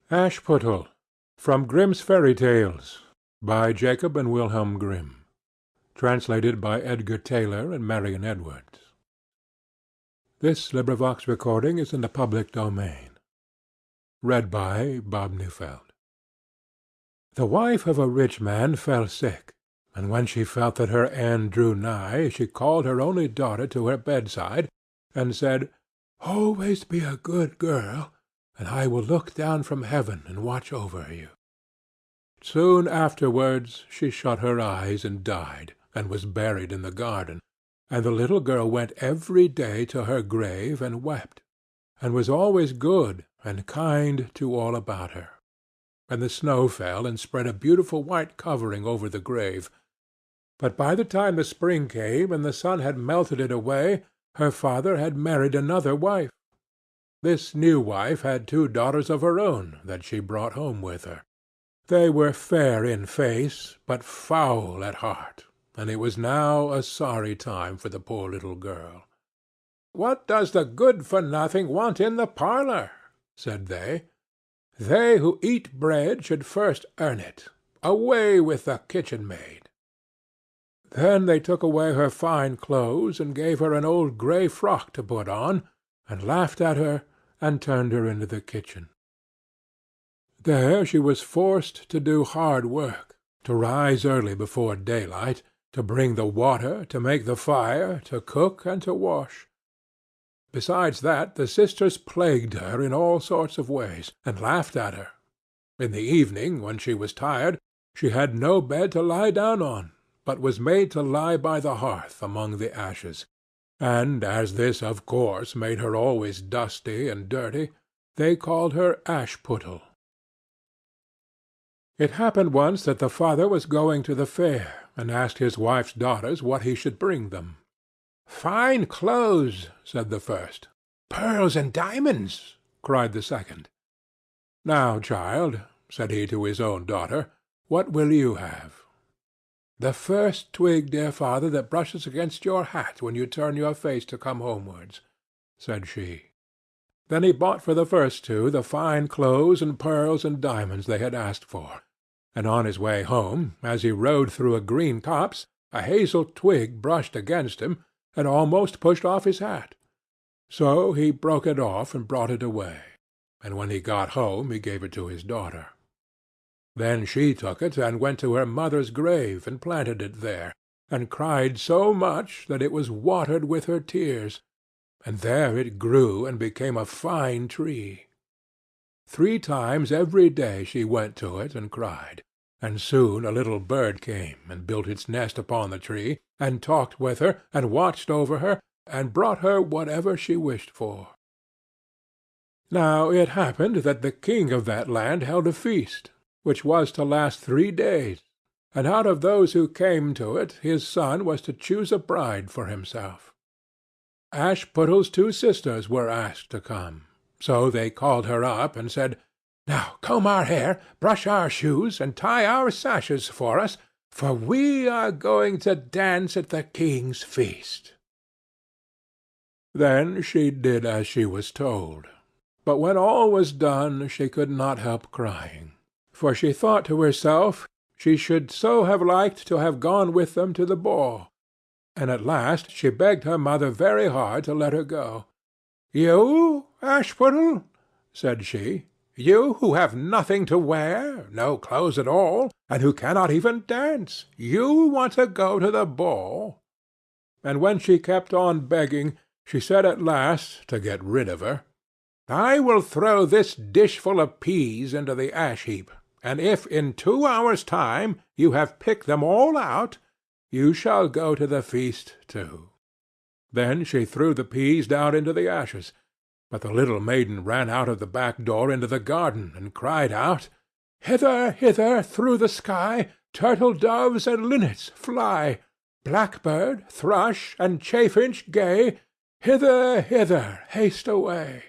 Ashputtel, from Grimm's Fairy Tales, by Jacob and Wilhelm Grimm. Translated by Edgar Taylor and Marion Edwards. Recording is in the public domain. Read by Bob Neufeld. The wife of a rich man fell sick, and when she felt that her end drew nigh, she called her only daughter to her bedside, and said, "Always be a good girl, and I will look down from heaven and watch over you." Soon afterwards she shut her eyes and died, and was buried in the garden, and the little girl went every day to her grave and wept, and was always good and kind to all about her. And the snow fell and spread a beautiful white covering over the grave. But by the time the spring came and the sun had melted it away, her father had married another wife. This new wife had 2 daughters of her own that she brought home with her. They were fair in face, but foul at heart, and it was now a sorry time for the poor little girl. "What does the good-for-nothing want in the parlour?" said they. "They who eat bread should first earn it. Away with the kitchen-maid." Then they took away her fine clothes, and gave her an old grey frock to put on, and laughed at her, and turned her into the kitchen. There she was forced to do hard work, to rise early before daylight, to bring the water, to make the fire, to cook and to wash. Besides that, the sisters plagued her in all sorts of ways, and laughed at her. In the evening, when she was tired, she had no bed to lie down on, but was made to lie by the hearth among the ashes, and as this of course made her always dusty and dirty, they called her Ashputtel. It happened once that the father was going to the fair, and asked his wife's daughters what he should bring them. "Fine clothes," said the first. "Pearls and diamonds," cried the second. "Now, child," said he to his own daughter, "what will you have?" "The first twig, dear father, that brushes against your hat when you turn your face to come homewards," said she. Then he bought for the first 2 the fine clothes and pearls and diamonds they had asked for, and on his way home, as he rode through a green copse, a hazel twig brushed against him, and almost pushed off his hat. So he broke it off and brought it away, and when he got home he gave it to his daughter. Then she took it and went to her mother's grave and planted it there, and cried so much that it was watered with her tears, and there it grew and became a fine tree. 3 times every day she went to it and cried, and soon a little bird came and built its nest upon the tree, and talked with her, and watched over her, and brought her whatever she wished for. Now it happened that the king of that land held a feast, which was to last 3 days, and out of those who came to it his son was to choose a bride for himself. Ashputtel's 2 sisters were asked to come, so they called her up and said, "Now comb our hair, brush our shoes, and tie our sashes for us, for we are going to dance at the king's feast." Then she did as she was told, but when all was done she could not help crying, for she thought to herself she should so have liked to have gone with them to the ball, and at last she begged her mother very hard to let her go. "You, Ashputtel," said she, "you who have nothing to wear, no clothes at all, and who cannot even dance, you want to go to the ball?" And when she kept on begging, she said at last, to get rid of her, "I will throw this dishful of peas into the ash-heap, and if in 2 hours' time you have picked them all out, you shall go to the feast too." Then she threw the peas down into the ashes, but the little maiden ran out of the back door into the garden, and cried out, "Hither, hither, through the sky, turtle doves and linnets fly, blackbird, thrush, and chaffinch gay, hither, hither, haste away.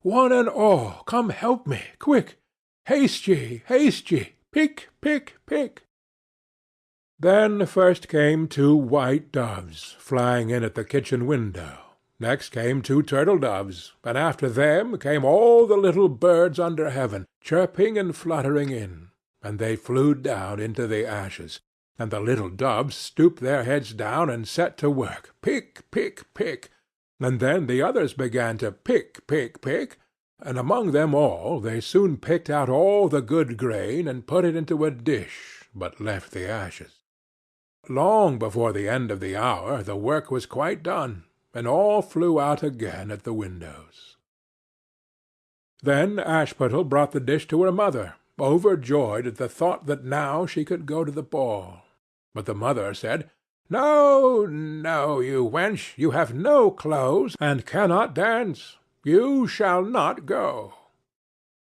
One and all, come help me, quick, haste ye, pick, pick, pick." Then first came 2 white doves, flying in at the kitchen window, Next came 2 turtle-doves, and after them came all the little birds under heaven, chirping and fluttering in, and they flew down into the ashes, and the little doves stooped their heads down and set to work, pick, pick, pick, and then the others began to pick, pick, pick, and among them all they soon picked out all the good grain and put it into a dish, but left the ashes. Long before the end of the hour the work was quite done, and all flew out again at the windows. Then Ashputtel brought the dish to her mother, overjoyed at the thought that now she could go to the ball. But the mother said, "No, no, you wench, you have no clothes, and cannot dance. You shall not go."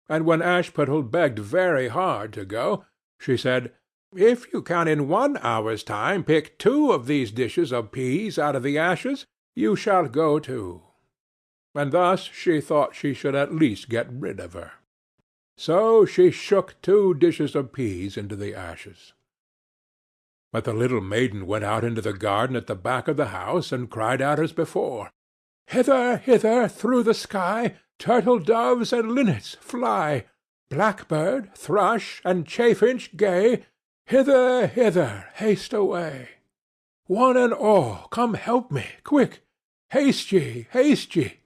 And when Ashputtel begged very hard to go, she said, "If you can in 1 hour's time pick 2 of these dishes of peas out of the ashes, you shall go too." And thus she thought she should at least get rid of her. So she shook 2 dishes of peas into the ashes. But the little maiden went out into the garden at the back of the house, and cried out as before, "Hither, hither, through the sky, turtle-doves and linnets, fly! Blackbird, thrush, and chaffinch gay, hither, hither, haste away! One and all, come help me, quick! Haste ye,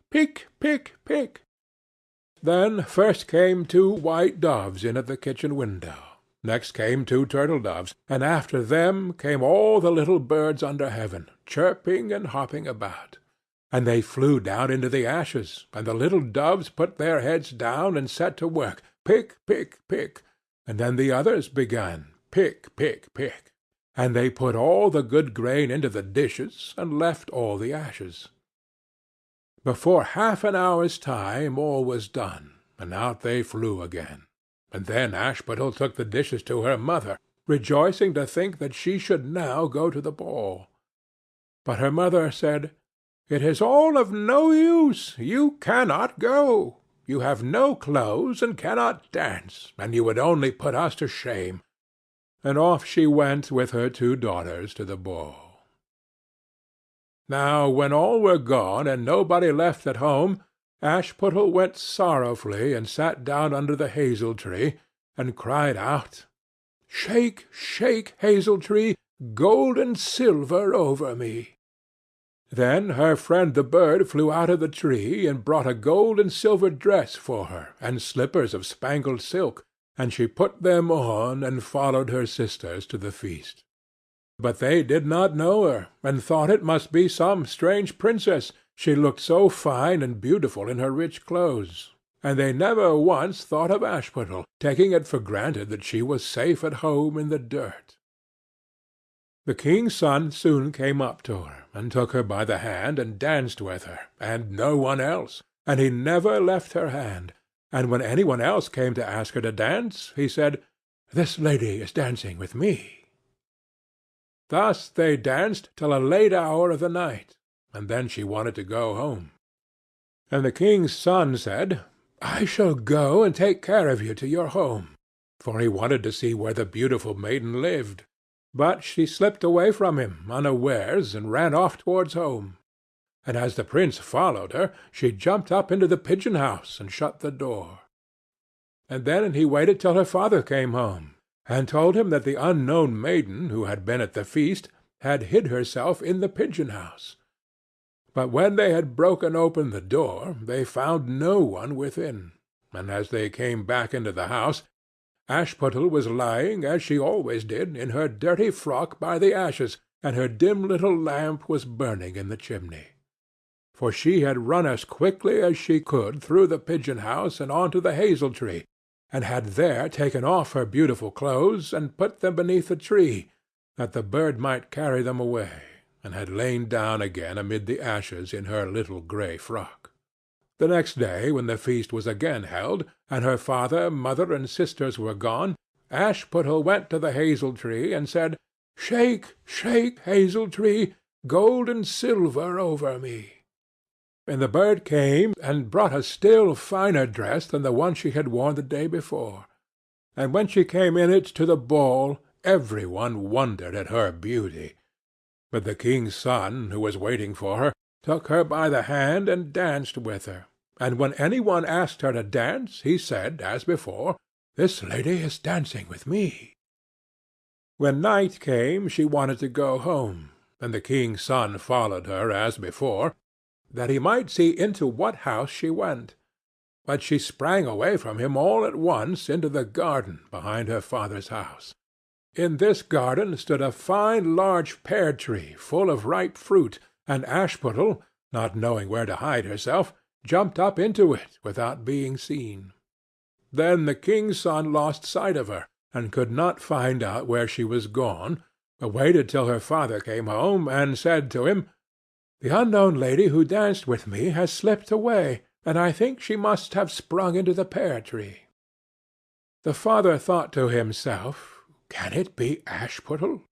pick, pick, pick!" Then first came 2 white doves in at the kitchen window. Next came 2 turtle-doves, and after them came all the little birds under heaven, chirping and hopping about. And they flew down into the ashes, and the little doves put their heads down and set to work, pick, pick, pick, and then the others began, pick, pick, pick, and they put all the good grain into the dishes, and left all the ashes. Before half an hour's time all was done, and out they flew again. And then Ashputtel took the dishes to her mother, rejoicing to think that she should now go to the ball. But her mother said, "It is all of no use. You cannot go. You have no clothes and cannot dance, and you would only put us to shame." And off she went with her 2 daughters to the ball. Now when all were gone and nobody left at home, Ashputtel went sorrowfully and sat down under the hazel-tree, and cried out, "Shake, shake, hazel-tree, gold and silver over me." Then her friend the bird flew out of the tree, and brought a gold and silver dress for her, and slippers of spangled silk, and she put them on, and followed her sisters to the feast. But they did not know her, and thought it must be some strange princess, she looked so fine and beautiful in her rich clothes, and they never once thought of Ashputtel, taking it for granted that she was safe at home in the dirt. The king's son soon came up to her, and took her by the hand, and danced with her, and no one else, and he never left her hand, and when any one else came to ask her to dance, he said, "This lady is dancing with me." Thus they danced till a late hour of the night, and then she wanted to go home. And the king's son said, "I shall go and take care of you to your home," for he wanted to see where the beautiful maiden lived. But she slipped away from him unawares, and ran off towards home. And as the prince followed her, she jumped up into the pigeon-house and shut the door. And then he waited till her father came home, and told him that the unknown maiden who had been at the feast had hid herself in the pigeon-house. But when they had broken open the door, they found no one within, and as they came back into the house, Ashputtel was lying, as she always did, in her dirty frock by the ashes, and her dim little lamp was burning in the chimney. For she had run as quickly as she could through the pigeon-house and on to the hazel-tree, and had there taken off her beautiful clothes, and put them beneath the tree, that the bird might carry them away, and had lain down again amid the ashes in her little grey frock. The next day, when the feast was again held, and her father, mother, and sisters were gone, Ashputtel went to the hazel-tree, and said, "Shake, shake, hazel-tree, gold and silver over me." And the bird came, and brought a still finer dress than the one she had worn the day before. And when she came in it to the ball, every one wondered at her beauty. But the king's son, who was waiting for her, took her by the hand and danced with her. And when any one asked her to dance, he said, as before, "This lady is dancing with me." When night came, she wanted to go home, and the king's son followed her as before, that he might see into what house she went. But she sprang away from him all at once into the garden behind her father's house. In this garden stood a fine large pear-tree full of ripe fruit, and Ashputtel, not knowing where to hide herself, jumped up into it without being seen. Then the king's son lost sight of her, and could not find out where she was gone, but waited till her father came home, and said to him, "The unknown lady who danced with me has slipped away, and I think she must have sprung into the pear-tree." The father thought to himself, "Can it be Ashputtel?"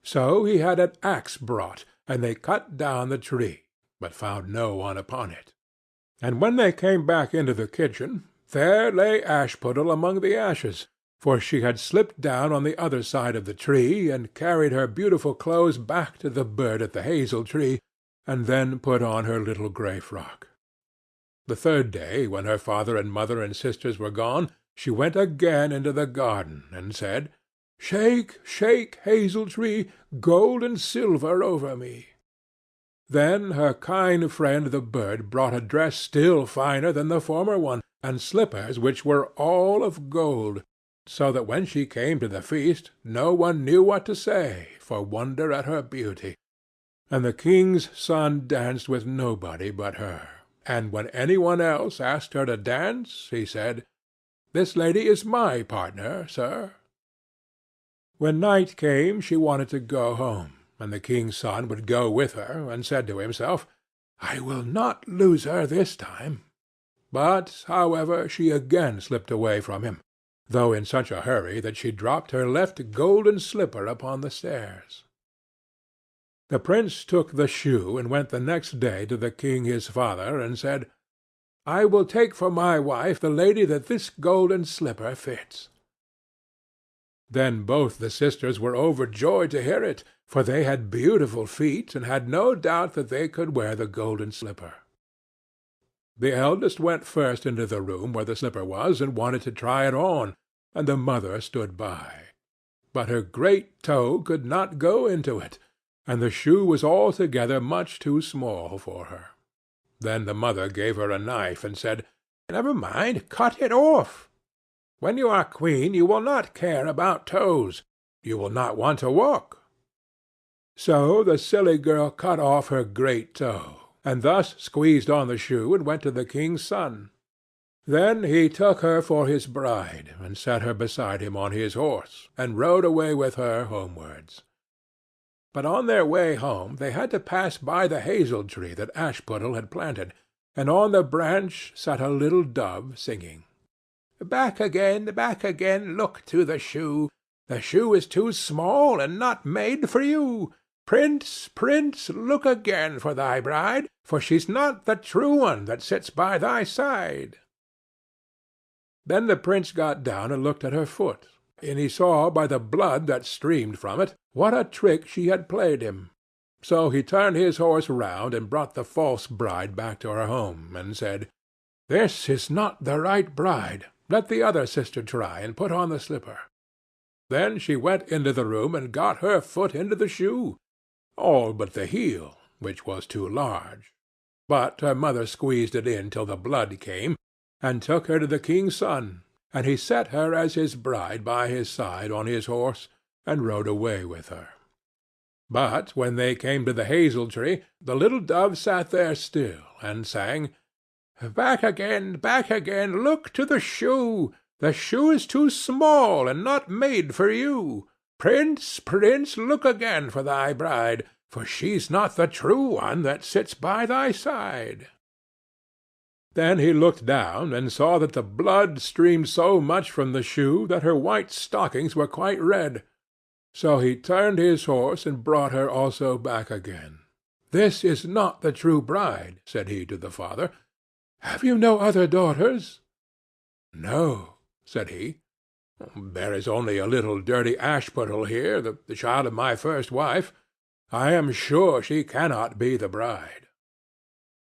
So he had an axe brought, and they cut down the tree, but found no one upon it. And when they came back into the kitchen, there lay Ashputtel among the ashes, for she had slipped down on the other side of the tree, and carried her beautiful clothes back to the bird at the hazel-tree, and then put on her little grey frock. The third day, when her father and mother and sisters were gone, she went again into the garden, and said, "Shake, shake, hazel-tree, gold and silver over me." Then her kind friend the bird brought a dress still finer than the former one, and slippers which were all of gold, so that when she came to the feast no one knew what to say for wonder at her beauty. And the king's son danced with nobody but her, and when any one else asked her to dance, he said, "This lady is my partner, sir." When night came she wanted to go home, and the king's son would go with her, and said to himself, "I will not lose her this time." But, however, she again slipped away from him, though in such a hurry that she dropped her left golden slipper upon the stairs. The prince took the shoe and went the next day to the king his father, and said, "I will take for my wife the lady that this golden slipper fits." Then both the sisters were overjoyed to hear it, for they had beautiful feet, and had no doubt that they could wear the golden slipper. The eldest went first into the room where the slipper was, and wanted to try it on, and the mother stood by. But her great toe could not go into it, and the shoe was altogether much too small for her. Then the mother gave her a knife, and said, "Never mind, cut it off. When you are queen you will not care about toes. You will not want to walk." So the silly girl cut off her great toe, and thus squeezed on the shoe, and went to the king's son. Then he took her for his bride, and set her beside him on his horse, and rode away with her homewards. But on their way home they had to pass by the hazel-tree that Ashputtel had planted, and on the branch sat a little dove singing, back again, look to the shoe. The shoe is too small and not made for you. Prince, prince, look again for thy bride, for she's not the true one that sits by thy side." Then the prince got down and looked at her foot, and he saw by the blood that streamed from it what a trick she had played him. So he turned his horse round and brought the false bride back to her home, and said, "This is not the right bride. Let the other sister try and put on the slipper." Then she went into the room and got her foot into the shoe, all but the heel, which was too large. But her mother squeezed it in till the blood came, and took her to the king's son, and he set her as his bride by his side on his horse, and rode away with her. But when they came to the hazel-tree, the little dove sat there still, and sang, back again, look to the shoe. The shoe is too small and not made for you. Prince, prince, look again for thy bride, for she's not the true one that sits by thy side." Then he looked down and saw that the blood streamed so much from the shoe that her white stockings were quite red. So he turned his horse and brought her also back again. "This is not the true bride," said he to the father. "Have you no other daughters?" "No," said he. "There is only a little dirty Ashputtel here, the child of my first wife. I am sure she cannot be the bride."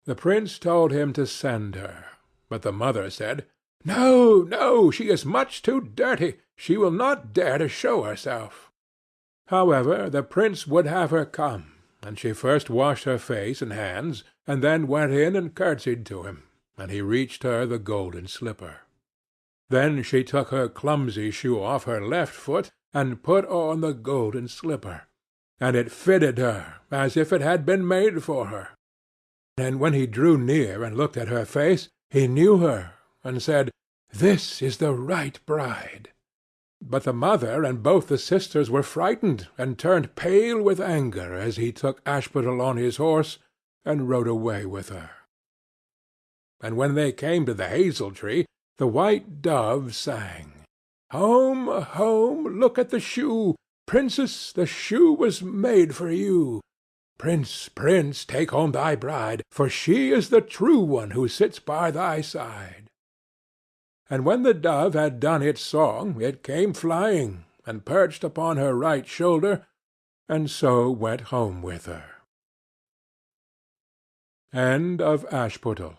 The prince told him to send her, but the mother said, "No, no, she is much too dirty. She will not dare to show herself." However, the prince would have her come, and she first washed her face and hands, and then went in and curtsied to him, and he reached her the golden slipper. Then she took her clumsy shoe off her left foot, and put on the golden slipper, and it fitted her as if it had been made for her. And when he drew near and looked at her face, he knew her, and said, "This is the right bride." But the mother and both the sisters were frightened, and turned pale with anger as he took Ashputtel on his horse and rode away with her. And when they came to the hazel tree, the white dove sang, "Home, home, look at the shoe! Princess, the shoe was made for you. Prince, prince, take home thy bride, for she is the true one who sits by thy side." And when the dove had done its song, it came flying, and perched upon her right shoulder, and so went home with her. End of Ashputtel.